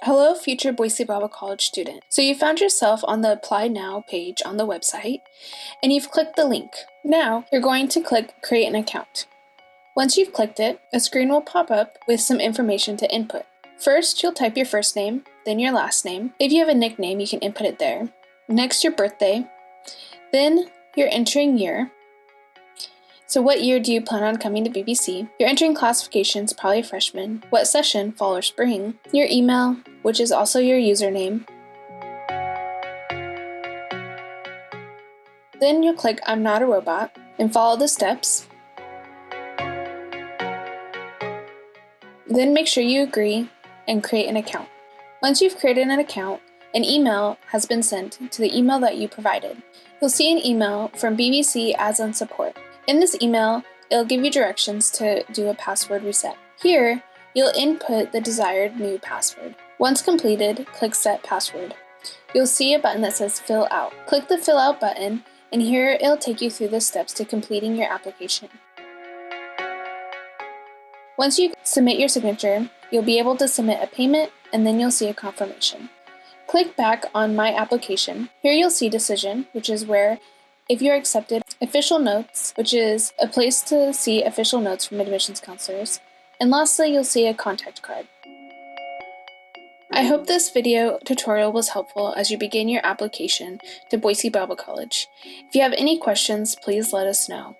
Hello, future Boise Bible College student. So you found yourself on the Apply Now page on the website, and you've clicked the link. Now, you're going to click Create an Account. Once you've clicked it, a screen will pop up with some information to input. First, you'll type your first name, then your last name. If you have a nickname, you can input it there. Next, your birthday. Then, your entering year. So what year do you plan on coming to BBC? You're entering classifications, probably freshman. What session, fall or spring? Your email, which is also your username. Then you'll click I'm not a robot and follow the steps. Then make sure you agree and create an account. Once you've created an account, an email has been sent to the email that you provided. You'll see an email from BBC Aslan Support. In this email, it'll give you directions to do a password reset. Here, you'll input the desired new password. Once completed, click Set Password. You'll see a button that says Fill Out. Click the Fill Out button, and here it'll take you through the steps to completing your application. Once you submit your signature, you'll be able to submit a payment, and then you'll see a confirmation. Click back on My Application. Here you'll see Decision, which is where, if you're accepted, Official Notes, which is a place to see official notes from admissions counselors, and lastly, you'll see a contact card. I hope this video tutorial was helpful as you begin your application to Boise Bible College. If you have any questions, please let us know.